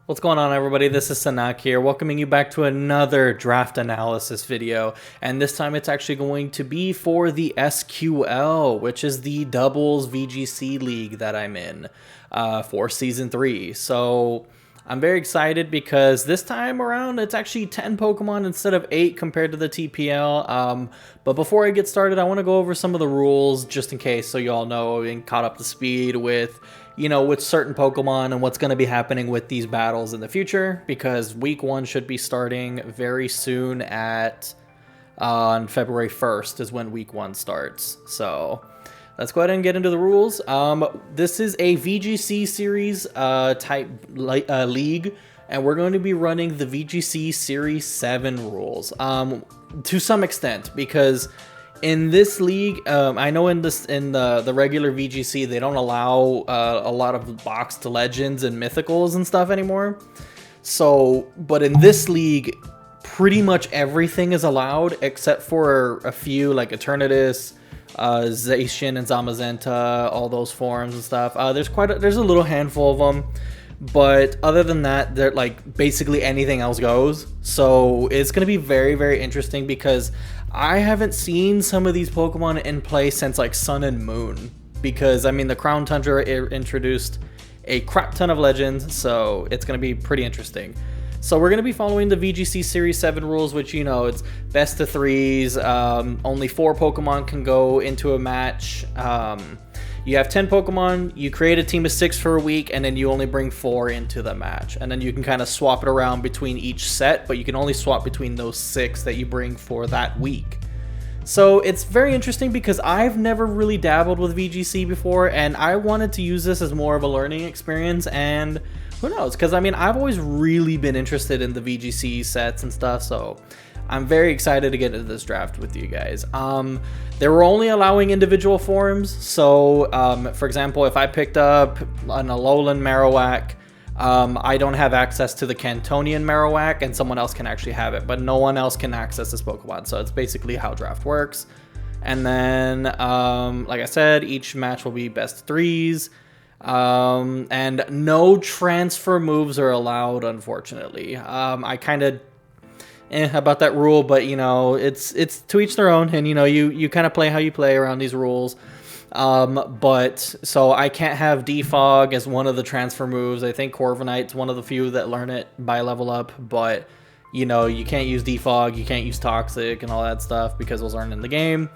What's going on, everybody? This is Sunaak here, welcoming you back to another draft analysis video, and this time it's actually going to be for the SQL, which is the doubles VGC league that I'm in for season 3. So I'm very excited because this time around it's actually 10 Pokemon instead of 8 compared to the TPL. But before I get started, I want to go over some of the rules just in case, so you all know and caught up to speed with with certain Pokemon and what's going to be happening with these battles in the future, because week 1 should be starting very soon on February 1st is when week 1 starts. So let's go ahead and get into the rules. This is a VGC series type league, and we're going to be running the VGC Series 7 rules to some extent, because in this league, I know in the regular VGC they don't allow a lot of boxed legends and mythicals and stuff anymore. So, but in this league, pretty much everything is allowed except for a few like Eternatus, Zacian and Zamazenta, all those forms and stuff. There's a little handful of them, but other than that, they're like basically anything else goes. So it's gonna be very, very interesting because I haven't seen some of these Pokemon in play since like Sun and Moon, because I mean the Crown Tundra introduced a crap ton of legends, so it's gonna be pretty interesting. So we're going to be following the VGC Series 7 rules, which, it's best of 3s. Only 4 Pokemon can go into a match. You have 10 Pokemon, you create a team of 6 for a week, and then you only bring 4 into the match. And then you can kind of swap it around between each set, but you can only swap between those 6 that you bring for that week. So it's very interesting because I've never really dabbled with VGC before, and I wanted to use this as more of a learning experience, and who knows, because I mean I've always really been interested in the VGC sets and stuff, so I'm very excited to get into this draft with you guys. They were only allowing individual forms, so for example, if I picked up an Alolan Marowak, I don't have access to the Cantonian Marowak, and someone else can actually have it, but no one else can access this Pokemon, so it's basically how draft works. And then, like I said, each match will be best 3s, and no transfer moves are allowed, unfortunately. I kind of about that rule, but it's to each their own, and you kind of play how you play around these rules. But so I can't have Defog as one of the transfer moves. I think Corviknight's one of the few that learn it by level up, but you can't use Defog, you can't use Toxic and all that stuff because those aren't in the game.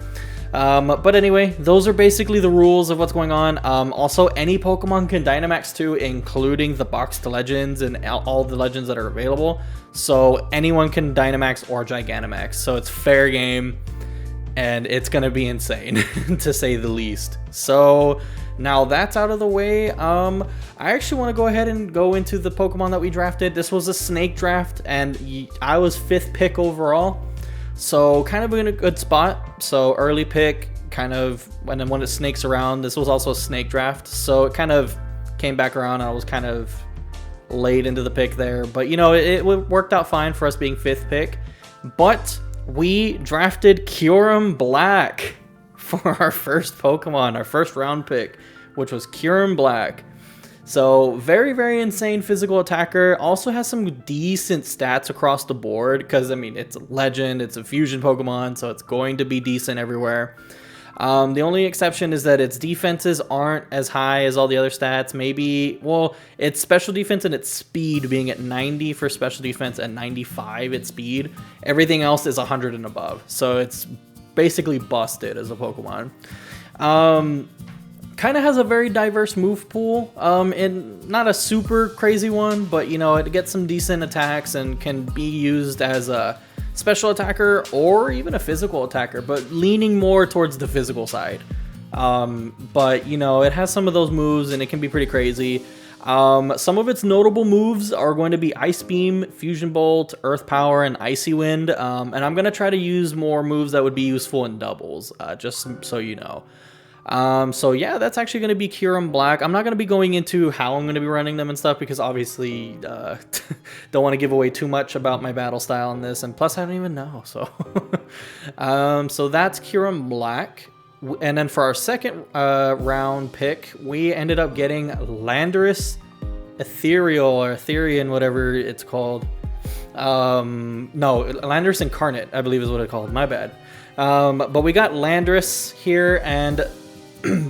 But anyway, those are basically the rules of what's going on. Also, any Pokemon can Dynamax too, including the boxed legends and all the legends that are available. So anyone can Dynamax or Gigantamax. So it's fair game, and it's gonna be insane to say the least. So now that's out of the way, I actually want to go ahead and go into the Pokemon that we drafted. This was a snake draft, and I was 5th pick overall. So kind of in a good spot. So early pick, kind of, and then when it snakes around, this was also a snake draft. So it kind of came back around, and I was kind of late into the pick there. But it worked out fine for us being 5th pick. But we drafted Kyurem Black for our first Pokemon, our first round pick, which was Kyurem Black. So very, very insane physical attacker. Also has some decent stats across the board because, I mean, it's a legend, it's a fusion Pokemon, so it's going to be decent everywhere. The only exception is that its defenses aren't as high as all the other stats. Maybe, well, its special defense and its speed being at 90 for special defense and 95 at speed. Everything else is 100 and above. So it's basically busted as a Pokemon. Kind of has a very diverse move pool, and not a super crazy one, but it gets some decent attacks and can be used as a special attacker or even a physical attacker, but leaning more towards the physical side. But it has some of those moves, and it can be pretty crazy. Some of its notable moves are going to be Ice Beam, Fusion Bolt, Earth Power, and Icy Wind. And I'm going to try to use more moves that would be useful in doubles, just so you know. So yeah, that's actually going to be Kyurem Black. I'm not going to be going into how I'm going to be running them and stuff, because obviously don't want to give away too much about my battle style in this, and plus I don't even know. So so that's Kyurem Black. And then for our second round pick, we ended up getting Landorus Ethereal or Etherean, whatever it's called. No, Landorus Incarnate, I believe is what it's called. My bad. But we got Landorus here, and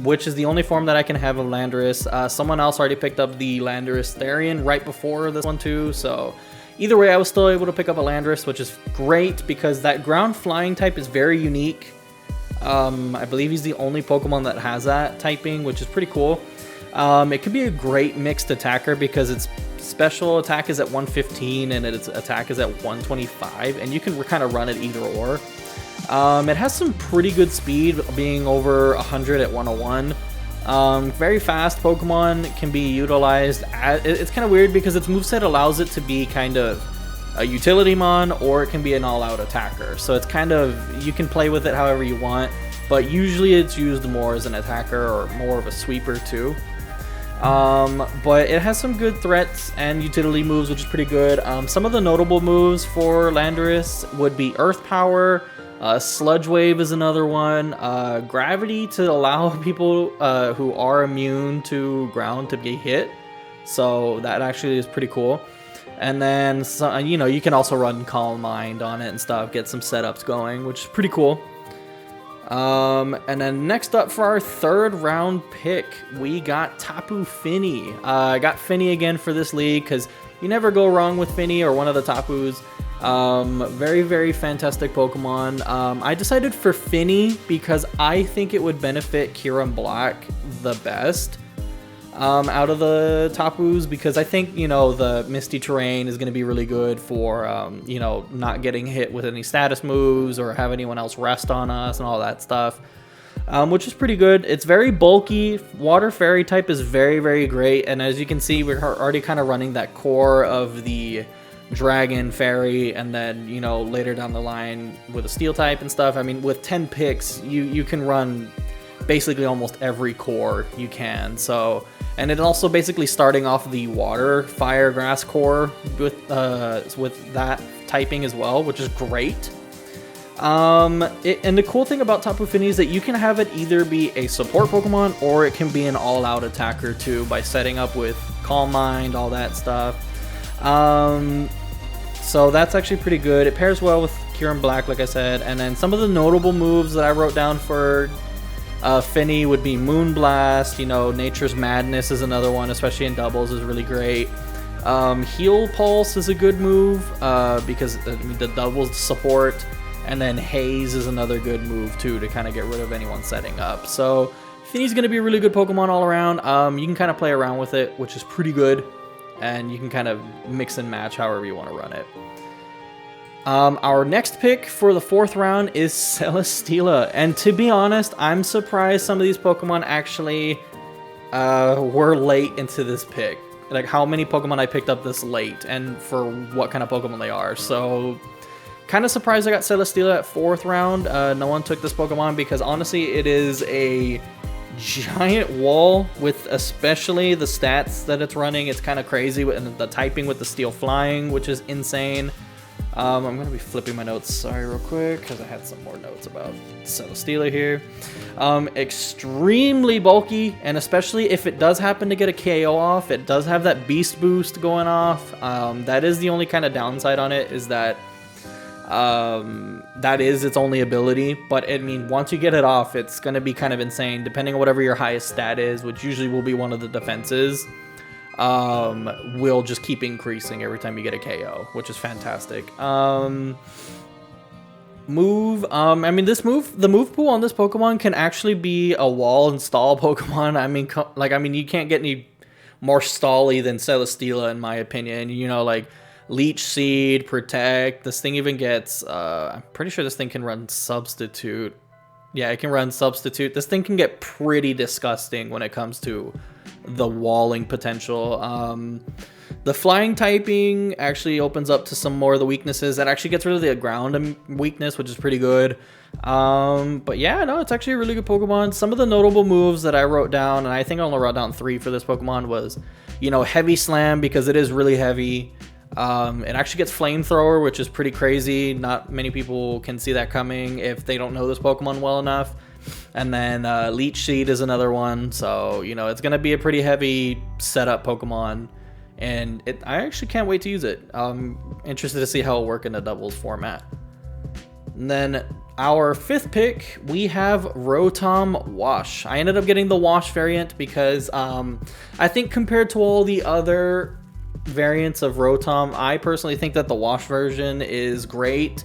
which is the only form that I can have of Landorus. Someone else already picked up the Landorus Therian right before this one too, so either way I was still able to pick up a Landorus, which is great because that ground flying type is very unique. I believe he's the only Pokemon that has that typing, which is pretty cool. It could be a great mixed attacker because its special attack is at 115 and its attack is at 125, and you can kind of run it either or. It has some pretty good speed, being over 100 at 101. Very fast Pokemon, can be utilized. It's kind of weird because its moveset allows it to be kind of a utility mon, or it can be an all-out attacker. So it's kind of, you can play with it however you want, but usually it's used more as an attacker or more of a sweeper too. But it has some good threats and utility moves, which is pretty good. Some of the notable moves for Landorus would be Earth Power, Sludge Wave is another one, Gravity to allow people who are immune to ground to get hit, so that actually is pretty cool. And then, you know, you can also run Calm Mind on it and stuff, get some setups going, which is pretty cool. And then next up for our third round pick, we got Tapu Fini. I got Fini again for this league because you never go wrong with Fini or one of the Tapus. Very, very fantastic Pokemon. I decided for Fini because I think it would benefit Kyurem Black the best out of the Tapus, because I think, you know, the Misty Terrain is going to be really good for, you know, not getting hit with any status moves or have anyone else rest on us and all that stuff, which is pretty good. It's very bulky. Water Fairy type is very, very great, and as you can see, we're already kind of running that core of the Dragon, Fairy, and then, you know, later down the line with a Steel type and stuff. I mean, with 10 picks, you can run basically almost every core you can. So, and it also basically starting off the Water, Fire, Grass core with that typing as well, which is great. And the cool thing about Tapu Fini is that you can have it either be a support Pokemon or it can be an all-out attacker too, by setting up with Calm Mind, all that stuff. So that's actually pretty good. It pairs well with Kyurem Black, like I said. And then some of the notable moves that I wrote down for Fini would be Moonblast, you know, Nature's Madness is another one, especially in doubles, is really great. Heal Pulse is a good move because the doubles support, and then Haze is another good move too to kind of get rid of anyone setting up. So Fini's going to be a really good Pokemon all around. You can kind of play around with it, which is pretty good, and you can kind of mix and match however you want to run it. Our next pick for the fourth round is Celesteela, and to be honest, I'm surprised some of these Pokemon actually were late into this pick. Like how many Pokemon I picked up this late, and for what kind of Pokemon they are. So, kind of surprised I got Celesteela at fourth round. No one took this Pokemon because honestly, it is a giant wall with especially the stats that it's running. It's kind of crazy, and the typing with the Steel Flying, which is insane. I'm going to be flipping my notes, sorry, real quick, because I had some more notes about Celesteela here. Extremely bulky, and especially if it does happen to get a KO off, it does have that Beast Boost going off. That is the only kind of downside on it, is that that is its only ability. But, I mean, once you get it off, it's going to be kind of insane, depending on whatever your highest stat is, which usually will be one of the defenses. Will just keep increasing every time you get a KO, which is fantastic. I mean, the move pool on this Pokemon can actually be a wall and stall Pokemon. I mean, you can't get any more stally than Celesteela, in my opinion. You know, like Leech Seed, Protect. This thing even gets, I'm pretty sure this thing can run Substitute. Yeah, it can run Substitute. This thing can get pretty disgusting when it comes to the walling potential. The flying typing actually opens up to some more of the weaknesses. That actually gets rid of the ground weakness, which is pretty good. But yeah, no, it's actually a really good Pokemon. Some of the notable moves that I wrote down, and I think I only wrote down 3 for this Pokemon, was, you know, Heavy Slam, because it is really heavy. It actually gets Flamethrower, which is pretty crazy. Not many people can see that coming if they don't know this Pokemon well enough. And then Leech Seed is another one. So, you know, it's going to be a pretty heavy setup Pokemon and I actually can't wait to use it. I'm interested to see how it'll work in the doubles format. And then our 5th pick, we have Rotom Wash. I ended up getting the Wash variant because I think compared to all the other variants of Rotom, I personally think that the Wash version is great.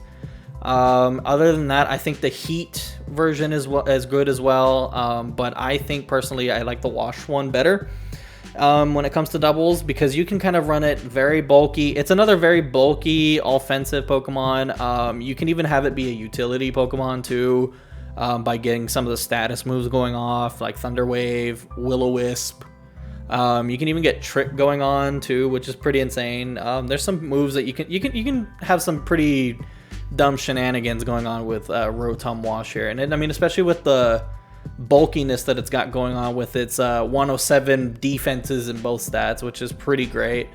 Other than that, I think the Heat version is as good as well, but I think personally I like the Wash one better when it comes to doubles, because you can kind of run it very bulky. It's another very bulky offensive Pokemon. You can even have it be a utility Pokemon too, by getting some of the status moves going off, like Thunder Wave, Will-O-Wisp. You can even get Trick going on too, which is pretty insane. There's some moves that you can have some pretty dumb shenanigans going on with Rotom Wash here, and I mean, especially with the bulkiness that it's got going on with its 107 defenses in both stats, which is pretty great,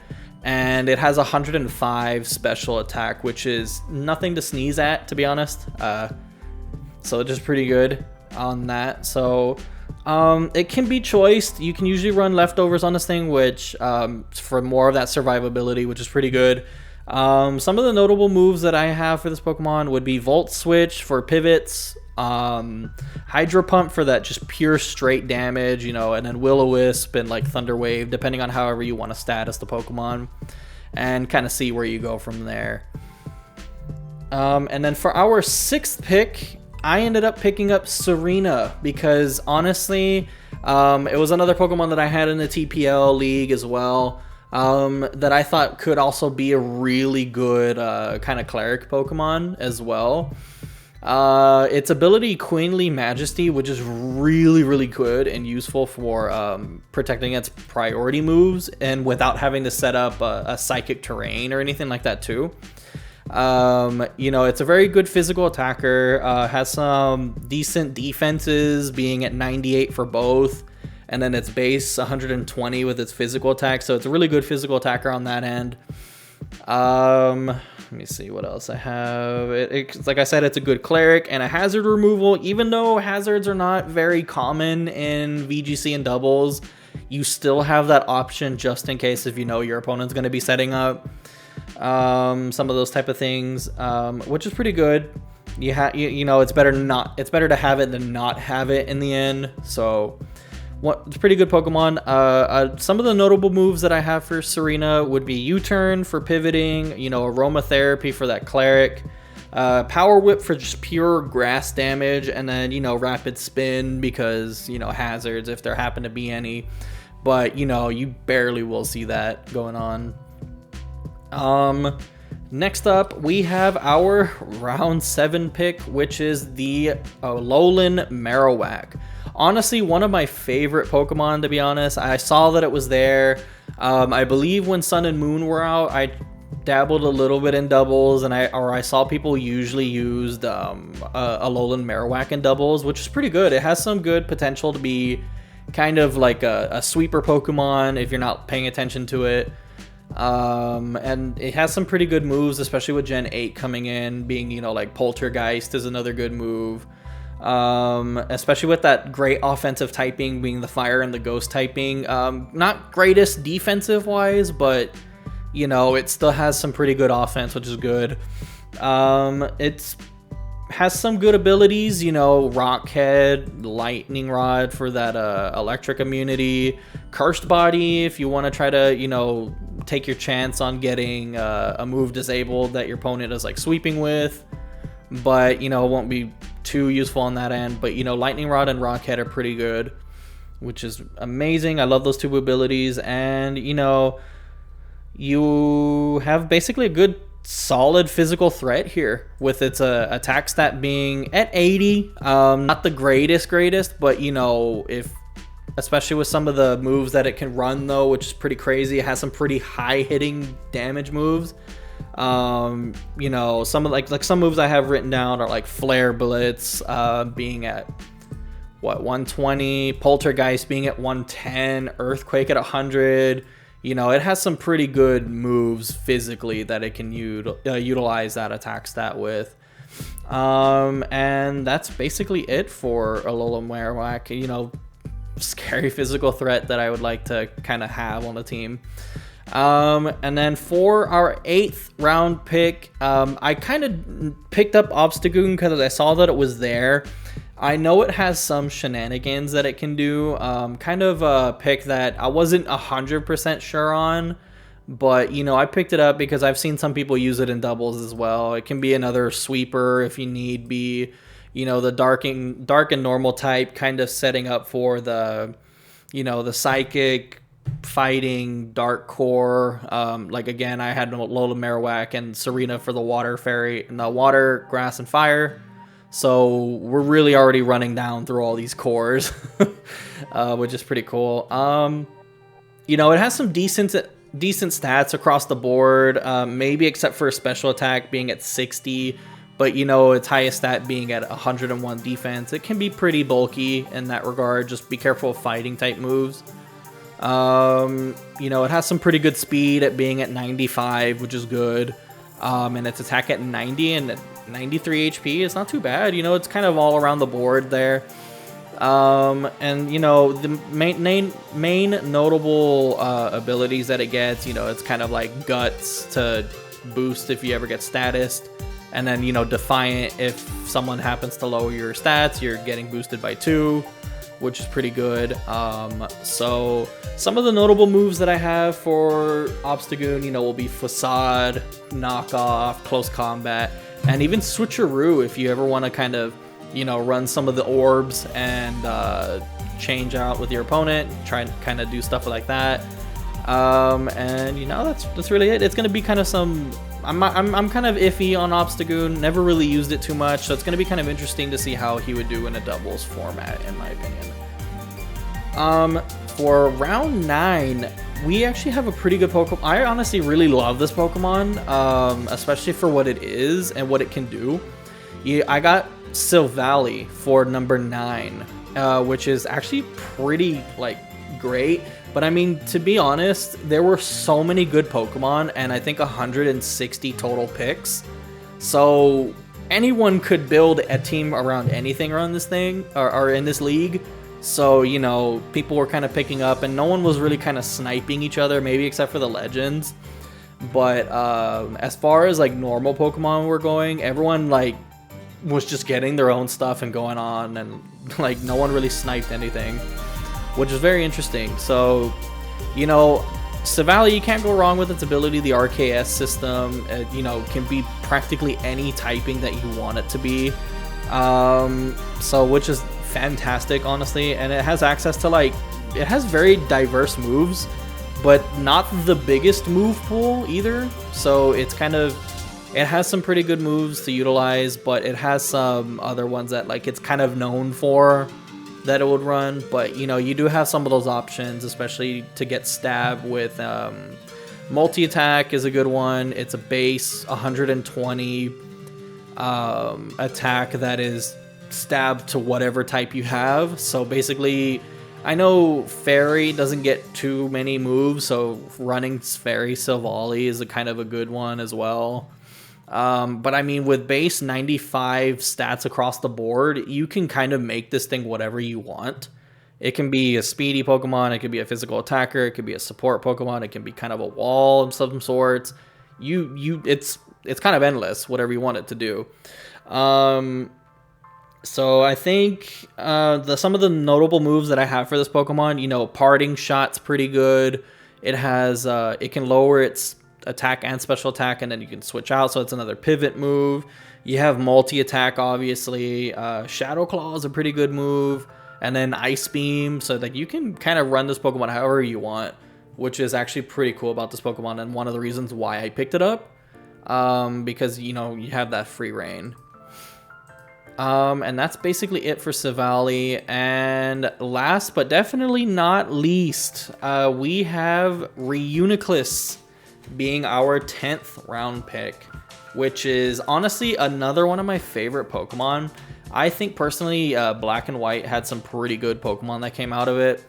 and it has 105 special attack, which is nothing to sneeze at, to be honest. So it's just pretty good on that. So it can be choiced. You can usually run leftovers on this thing, which for more of that survivability, which is pretty good. Some of the notable moves that I have for this Pokemon would be Volt Switch for pivots, Hydro Pump for that just pure straight damage, you know, and then Will-O-Wisp and like Thunder Wave, depending on however you want to status the Pokemon, and kind of see where you go from there. And then for our 6th pick, I ended up picking up Serena because honestly, it was another Pokemon that I had in the TPL League as well, that I thought could also be a really good kind of cleric Pokemon as well. Its ability Queenly Majesty, which is really good and useful for protecting against priority moves and without having to set up a psychic terrain or anything like that too. You know, it's a very good physical attacker, has some decent defenses, being at 98 for both, and then its base 120 with its physical attack, so it's a really good physical attacker on that end. Let me see what else I have. It's like I said, it's a good cleric and a hazard removal. Even though hazards are not very common in VGC and doubles, you still have that option just in case if you know your opponent's going to be setting up some of those type of things, which is pretty good. You know, it's better to have it than not have it in the end. So it's a pretty good Pokemon. Some of the notable moves that I have for Serena would be U-Turn for pivoting, you know, Aromatherapy for that cleric, Power Whip for just pure grass damage, and then, you know, Rapid Spin because, you know, hazards if there happen to be any. But, you know, you barely will see that going on. Next up, we have our round 7 pick, which is the Alolan Marowak. Honestly, one of my favorite Pokemon, to be honest. I saw that it was there. I believe when Sun and Moon were out, I dabbled a little bit in doubles, and I saw people usually use Alolan Marowak in doubles, which is pretty good. It has some good potential to be kind of like a sweeper Pokemon if you're not paying attention to it. And it has some pretty good moves, especially with Gen 8 coming in, being, you know, like Poltergeist is another good move. Especially with that great offensive typing being the fire and the ghost typing. Not greatest defensive wise, but you know, it still has some pretty good offense, which is good. It's has some good abilities, you know, Rock Head, Lightning Rod for that electric immunity, Cursed Body if you want to try to, you know, take your chance on getting a move disabled that your opponent is like sweeping with, but you know, it won't be too useful on that end. But you know, Lightning Rod and Rock Head are pretty good, which is amazing. I love those two abilities, and you know, you have basically a good solid physical threat here with its attack stat being at 80. Not the greatest, but you know, especially with some of the moves that it can run though, which is pretty crazy. It has some pretty high hitting damage moves. You know, some of like some moves I have written down are like Flare Blitz being at what, 120, Poltergeist being at 110, Earthquake at 100. You know, it has some pretty good moves physically that it can utilize that attack stat with. And that's basically it for Alolan Marowak. You know, scary physical threat that I would like to kind of have on the team. And then for our 8th round pick, I kind of picked up Obstagoon because I saw that it was there. I know it has some shenanigans that it can do. Kind of a pick that I wasn't 100% sure on, but you know, I picked it up because I've seen some people use it in doubles as well. It can be another sweeper if you need be, you know, the dark and normal type, kind of setting up for the, you know, the psychic fighting dark core. Like again, I had Lola Marowak and Serena for the water fairy and the water, grass, and fire. So we're really already running down through all these cores, which is pretty cool. You know, it has some decent stats across the board, maybe except for special attack being at 60. But, you know, its highest stat being at 101 defense. It can be pretty bulky in that regard. Just be careful of fighting type moves. You know, it has some pretty good speed at being at 95, which is good. And its attack at 90 and at 93 HP is not too bad. You know, it's kind of all around the board there. And, you know, the main notable abilities that it gets, you know, it's kind of like Guts to boost if you ever get statused. And then, you know, Defiant, if someone happens to lower your stats, you're getting boosted by 2, which is pretty good. So some of the notable moves that I have for Obstagoon, you know, will be Facade, Knockoff, Close Combat, and even Switcheroo if you ever want to kind of, you know, run some of the orbs and change out with your opponent, try and kind of do stuff like that. And, you know, that's really it. It's going to be kind of some... I'm kind of iffy on Obstagoon, never really used it too much, so it's going to be kind of interesting to see how he would do in a doubles format, in my opinion. For round 9, we actually have a pretty good Pokemon. I honestly really love this Pokemon, especially for what it is and what it can do. I got Silvally for number 9, which is actually pretty, like, great. But I mean, to be honest, there were so many good Pokemon, and I think 160 total picks. So anyone could build a team around anything around this thing, or in this league. So, you know, people were kind of picking up, and no one was really kind of sniping each other, maybe except for the legends. But as far as like normal Pokemon were going, everyone like was just getting their own stuff and going on, and like no one really sniped anything, which is very interesting. So, you know, Silvally, you can't go wrong with its ability. The RKS system, you know, can be practically any typing that you want it to be. So, which is fantastic, honestly. And it has access to, like, it has very diverse moves, but not the biggest move pool either. So, it's kind of, it has some pretty good moves to utilize, but it has some other ones that, like, it's kind of known for that it would run. But, you know, you do have some of those options, especially to get stab with multi-attack is a good one. It's a base 120 attack that is stab to whatever type you have. So basically, I know Fairy doesn't get too many moves, so running Fairy Silvally is a kind of a good one as well. But I mean, with base 95 stats across the board, you can kind of make this thing whatever you want. It can be a speedy Pokemon, it could be a physical attacker, it could be a support Pokemon, it can be kind of a wall of some sorts. It's kind of endless, whatever you want it to do. So I think some of the notable moves that I have for this Pokemon, you know, Parting Shot's pretty good. It has it can lower its attack and special attack, and then you can switch out, so it's another pivot move. You have multi-attack, obviously. Shadow Claw is a pretty good move, and then Ice Beam, so like you can kind of run this Pokemon however you want, which is actually pretty cool about this Pokemon, and one of the reasons why I picked it up, because, you know, you have that free reign. And that's basically it for Silvally. And last but definitely not least, we have Reuniclus being our 10th round pick, which is honestly another one of my favorite Pokemon. I think personally, Black and White had some pretty good Pokemon that came out of it.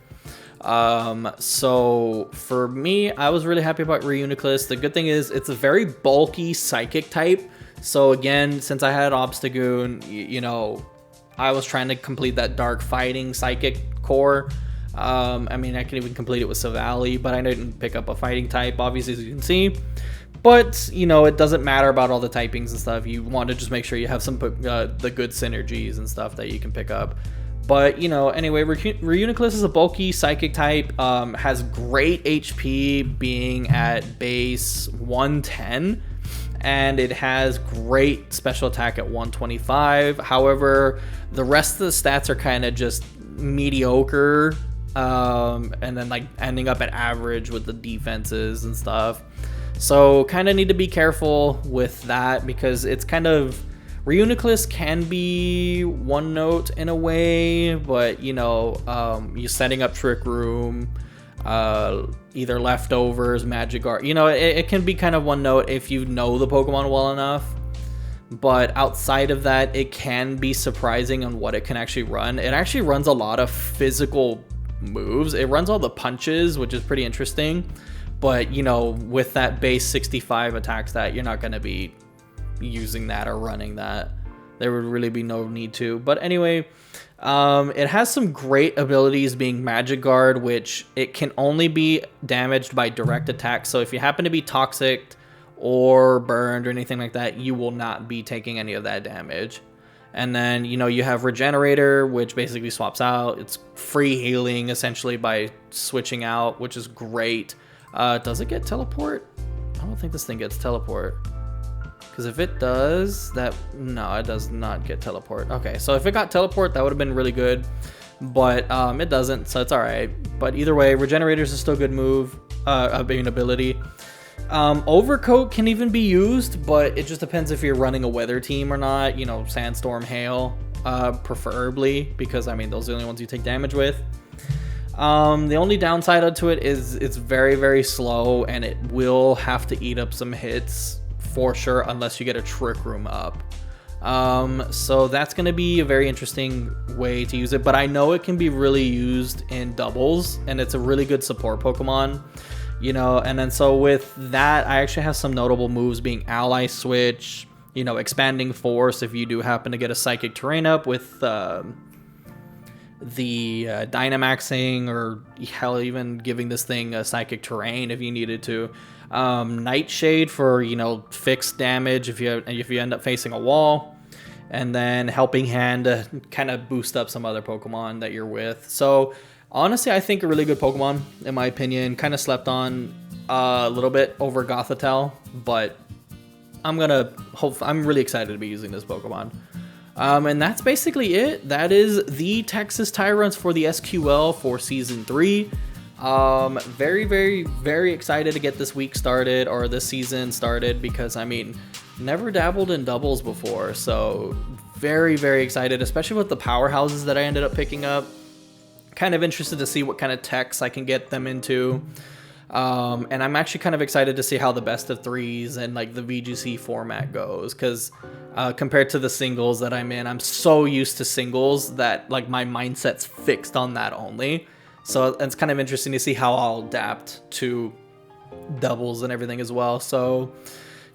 So for me, I was really happy about Reuniclus. The good thing is it's a very bulky psychic type. So again, since I had Obstagoon, you know, I was trying to complete that dark fighting psychic core. I mean, I can even complete it with Savali, but I didn't pick up a fighting type, obviously, as you can see. But, you know, it doesn't matter about all the typings and stuff. You want to just make sure you have some the good synergies and stuff that you can pick up. But, you know, anyway, Reuniclus is a bulky psychic type, has great HP being at base 110, and it has great special attack at 125. However, the rest of the stats are kind of just mediocre, and then like ending up at average with the defenses and stuff. So kind of need to be careful with that, because it's kind of, Reuniclus can be one note in a way, but you know, you're setting up Trick Room, either Leftovers, Magic Guard, you know, it can be kind of one note if you know the Pokemon well enough. But outside of that, it can be surprising on what it can actually run. It actually runs a lot of physical moves. It runs all the punches, which is pretty interesting. But, you know, with that base 65 attack stat, you're not going to be using that or running that. There would really be no need to. But anyway, it has some great abilities, being Magic Guard, which it can only be damaged by direct attack. So if you happen to be toxic or burned or anything like that, you will not be taking any of that damage. And then, you know, you have Regenerator, which basically swaps out. It's free healing essentially by switching out, which is great. Does it get Teleport? I don't think this thing gets Teleport. Because if it does, no, it does not get Teleport. Okay, so if it got Teleport, that would have been really good. But it doesn't, so it's alright. But either way, Regenerators is still a good move, an ability. Overcoat can even be used, but it just depends if you're running a weather team or not. You know, Sandstorm, Hail, preferably, because I mean, those are the only ones you take damage with. The only downside to it is it's very, very slow, and it will have to eat up some hits for sure, unless you get a Trick Room up. So that's going to be a very interesting way to use it, but I know it can be really used in doubles, and it's a really good support Pokemon, you know. And then so with that, I actually have some notable moves, being Ally Switch, you know, Expanding Force if you do happen to get a Psychic Terrain up with the Dynamaxing, or hell, even giving this thing a Psychic Terrain if you needed to. Nightshade for, you know, fixed damage if you end up facing a wall, and then Helping Hand to kind of boost up some other Pokemon that you're with. So honestly, I think a really good Pokemon in my opinion, kind of slept on a little bit over Gothitelle, but I'm really excited to be using this Pokemon. And that's basically it. That is the Texas Tyrunts for the SQL for Season 3. Very, very, very excited to get this week started, or this season started, because I mean, never dabbled in doubles before, so very, very excited, especially with the powerhouses that I ended up picking up. Kind of interested to see what kind of techs I can get them into. And I'm actually kind of excited to see how the best of threes and like the VGC format goes, because compared to the singles that I'm in, I'm so used to singles that like my mindset's fixed on that only. So it's kind of interesting to see how I'll adapt to doubles and everything as well. So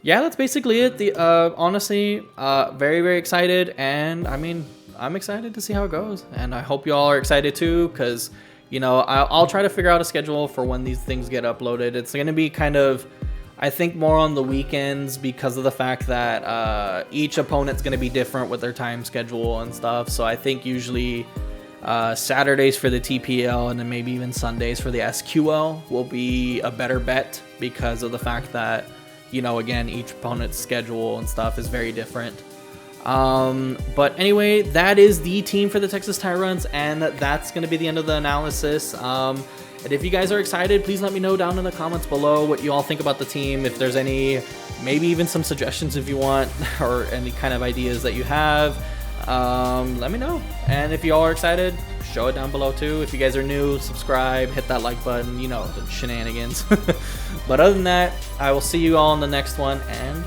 yeah, that's basically it. Honestly, very, very excited, and I mean, I'm excited to see how it goes, and I hope you all are excited too, because you know, I'll try to figure out a schedule for when these things get uploaded. It's going to be kind of, I think, more on the weekends, because of the fact that each opponent's going to be different with their time schedule and stuff. So I think usually Saturdays for the TPL and then maybe even Sundays for the SQL will be a better bet, because of the fact that, you know, again, each opponent's schedule and stuff is very different. But anyway, that is the team for the Texas Tyrunts, and that's going to be the end of the analysis. And if you guys are excited, please let me know down in the comments below what you all think about the team. If there's any, maybe even some suggestions if you want, or any kind of ideas that you have, let me know. And if you all are excited, show it down below too. If you guys are new, subscribe, hit that like button, you know, the shenanigans. But other than that, I will see you all in the next one, and